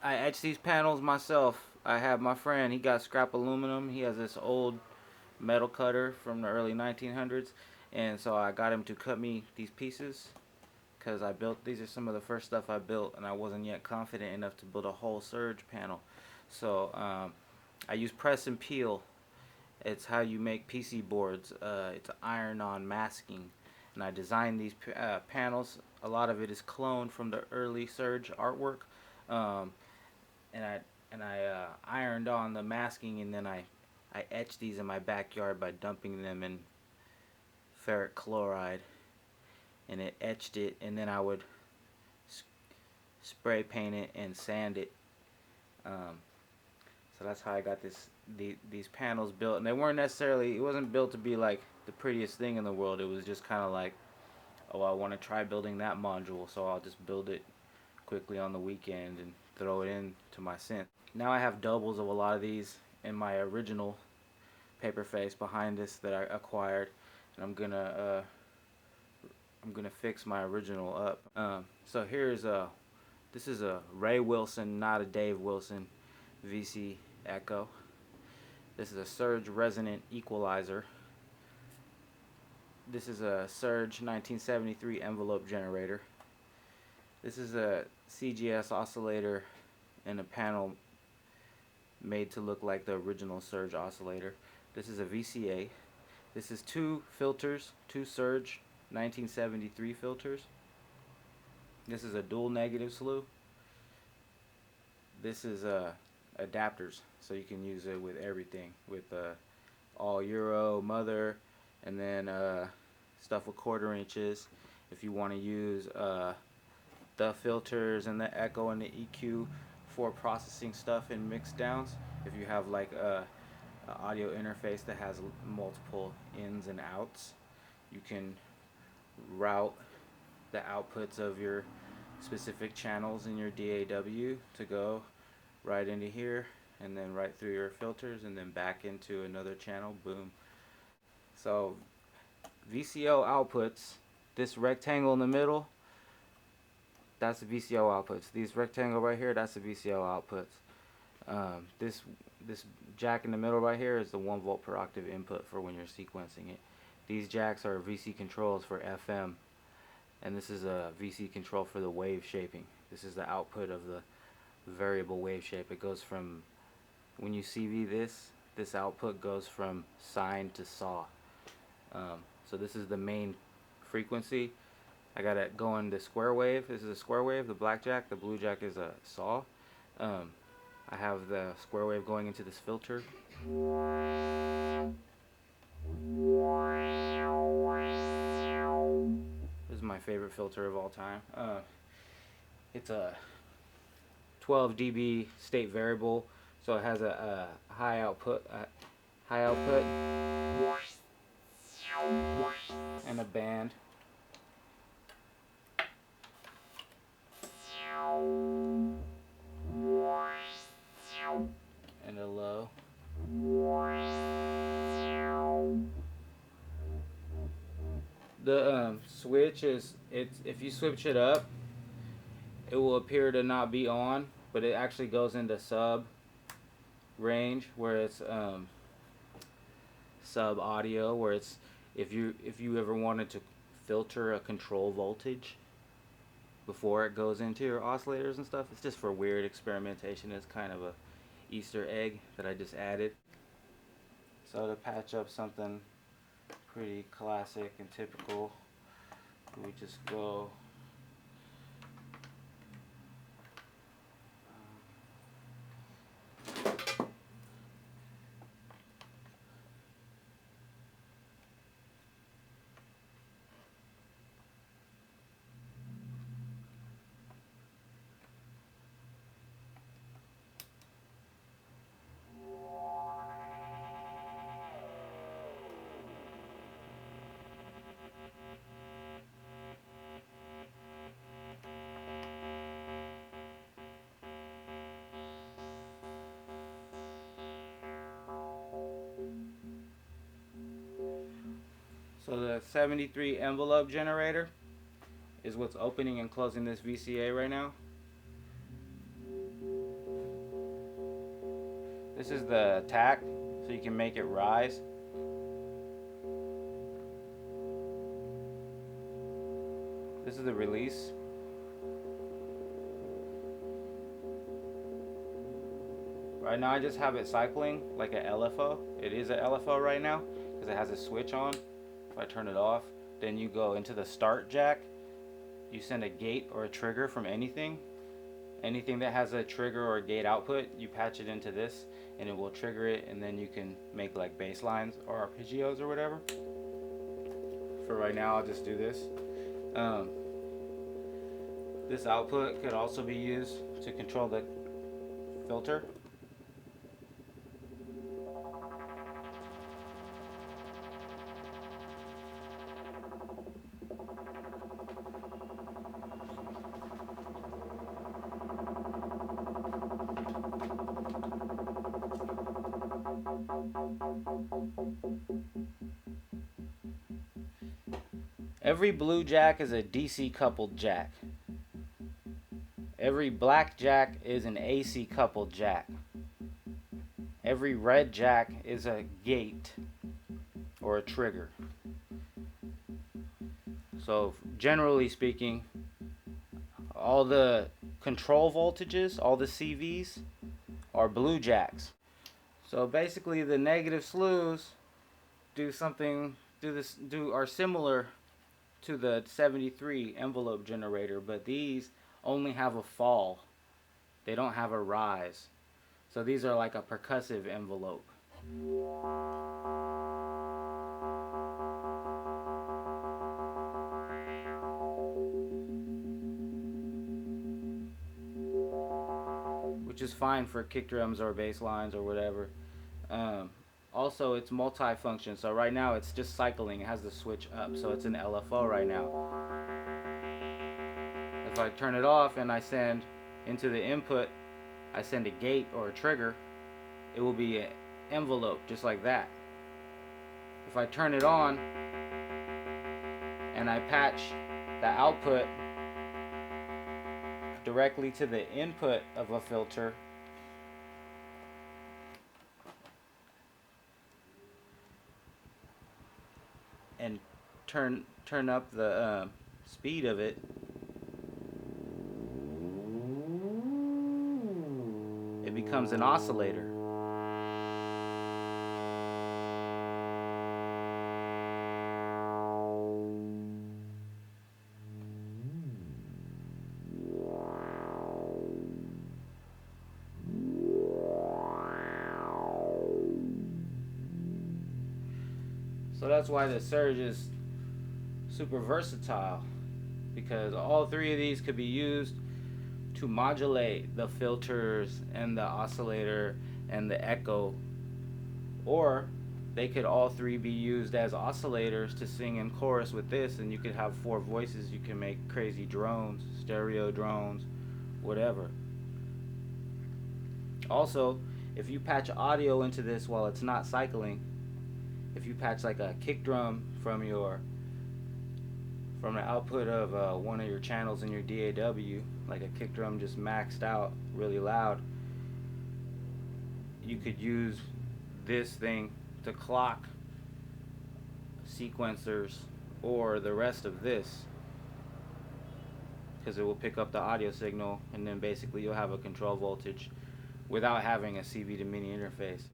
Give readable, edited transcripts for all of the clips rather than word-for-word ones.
I etch these panels myself. I have my friend, he got scrap aluminum. He has this old metal cutter from the early 1900s, and so I got him to cut me these pieces because I built, these are some of the first stuff I built, and I wasn't yet confident enough to build a whole surge panel. So I use press and peel. It's how you make PC boards. It's iron-on masking, and I designed these panels. A lot of it is cloned from the early surge artwork, um, and I ironed on the masking, and then I etched these in my backyard by dumping them in ferric chloride, and it etched it, and then I would spray paint it and sand it. Um, so that's how I got these panels built, and they weren't necessarily, it wasn't built to be like the prettiest thing in the world. It was just kind of like, oh, I want to try building that module, so I'll just build it quickly on the weekend and throw it in to my synth. Now I have doubles of a lot of these in my original paper face behind this that I acquired, and I'm gonna fix my original up. So here's this is a Ray Wilson, not a Dave Wilson, VC Echo. This is a surge resonant equalizer. This is a Surge 1973 envelope generator. This is a CGS oscillator and a panel made to look like the original Surge oscillator. This is a VCA. This is two filters, two Surge 1973 filters. This is a dual negative slew. This is adapters, so you can use it with everything, with all Euro, mother, and then stuff with 1/4 inches. If you want to use the filters and the echo and the EQ for processing stuff in mix downs, if you have like a audio interface that has multiple ins and outs, you can route the outputs of your specific channels in your DAW to go right into here, and then right through your filters, and then back into another channel. Boom. So VCO outputs, this rectangle in the middle, that's the VCO outputs. These rectangle right here, that's the VCO outputs. This jack in the middle right here is the 1 volt per octave input for when you're sequencing it. These jacks are VC controls for FM, and this is a VC control for the wave shaping. This is the output of the variable wave shape. It goes from, when you CV this output goes from sine to saw. So this is the main frequency. I got it going the square wave. This is a square wave, the black jack. The blue jack is a saw. I have the square wave going into this filter. This is my favorite filter of all time. It's a 12 dB state variable, so it has a high output, and a band. And a low. The switch is, if you switch it up, it will appear to not be on, but it actually goes into sub range, where it's sub audio, where it's, if you ever wanted to filter a control voltage before it goes into your oscillators and stuff, it's just for weird experimentation. It's kind of a Easter egg that I just added. So to patch up something pretty classic and typical, we just go So the 73 envelope generator is what's opening and closing this VCA right now. This is the attack, so you can make it rise. This is the release. Right now I just have it cycling like an LFO. It is an LFO right now because it has a switch on. If I turn it off, then you go into the start jack. You send a gate or a trigger from anything. Anything that has a trigger or a gate output, you patch it into this and it will trigger it, and then you can make like bass lines or arpeggios or whatever. For right now I'll just do this. This output could also be used to control the filter. Every blue jack is a DC coupled jack. Every black jack is an AC coupled jack. Every red jack is a gate or a trigger. So generally speaking, all the control voltages, all the CVs are blue jacks. So basically the negative SLOs are similar to the 73 envelope generator, but these only have a fall. They don't have a rise. So these are like a percussive envelope. Which is fine for kick drums or bass lines or whatever. Also, it's multi-function, so right now it's just cycling. It has the switch up, so it's an LFO right now. If I turn it off and I send into the input, I send a gate or a trigger, it will be an envelope just like that. If I turn it on and I patch the output directly to the input of a filter, and turn up the speed of it, it becomes an oscillator. So that's why the Surge is super versatile, because all three of these could be used to modulate the filters and the oscillator and the echo, or they could all three be used as oscillators to sing in chorus with this, and you could have 4 voices. You can make crazy drones, stereo drones, whatever. Also, if you patch audio into this while it's not cycling, if you patch like a kick drum from the output of one of your channels in your DAW, like a kick drum just maxed out really loud, you could use this thing to clock sequencers or the rest of this, because it will pick up the audio signal, and then basically you'll have a control voltage without having a CV to MIDI interface.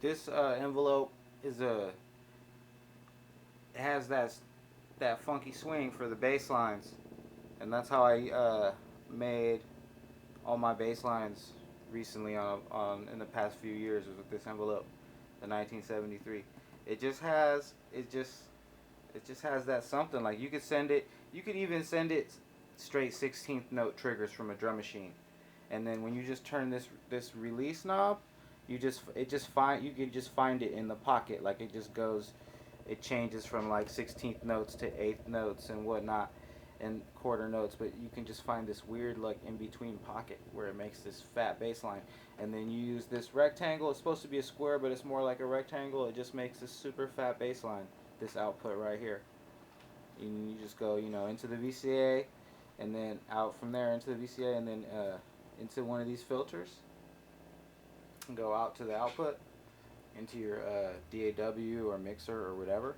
This envelope has that funky swing for the bass lines. And that's how I made all my bass lines recently on in the past few years was with this envelope, the 1973. It just has that something. Like you could send it, you could even send it straight 16th note triggers from a drum machine, and then when you just turn this release knob, you can just find it in the pocket. Like it changes from like 16th notes to 8th notes and whatnot, and quarter notes. But you can just find this weird like in between pocket where it makes this fat bass line, and then you use this rectangle. It's supposed to be a square, but it's more like a rectangle. It just makes this super fat bass line. This output right here. And you just go, into the VCA, and then out from there into the VCA, and then into one of these filters, and go out to the output into your DAW or mixer or whatever.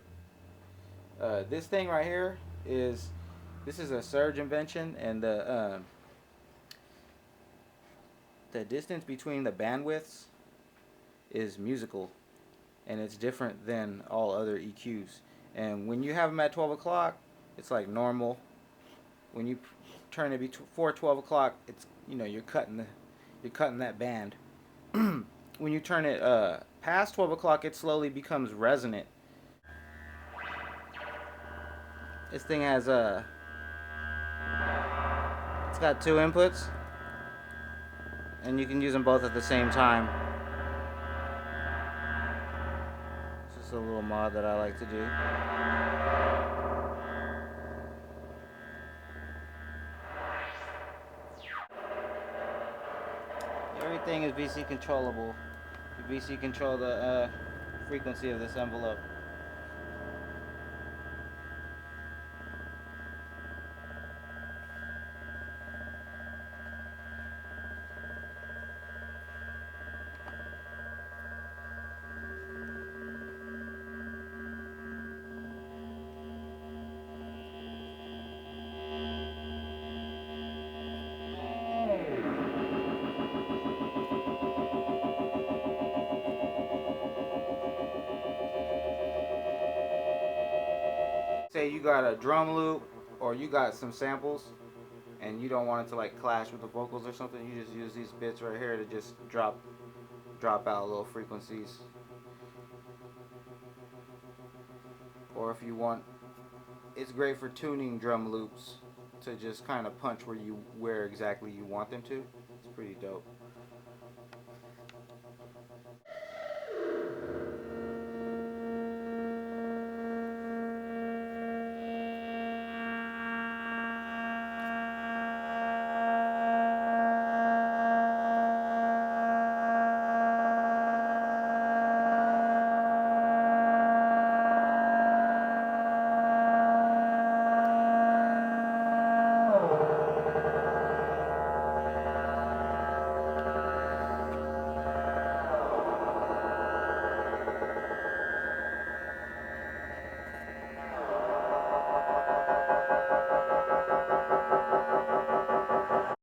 This thing right here this is a Surge invention, and the distance between the bandwidths is musical, and it's different than all other EQs. And when you have them at 12 o'clock, it's like normal. When you turn it before 12 o'clock, it's you're cutting that band. When you turn it past 12 o'clock, it slowly becomes resonant. This thing has it's got two inputs, and you can use them both at the same time. It's just a little mod that I like to do. Everything is VC controllable. You VC control the frequency of this envelope. Say you got a drum loop or you got some samples and you don't want it to like clash with the vocals or something, you just use these bits right here to just drop out little frequencies. Or if you want, it's great for tuning drum loops to just kind of punch where exactly you want them to. It's pretty dope.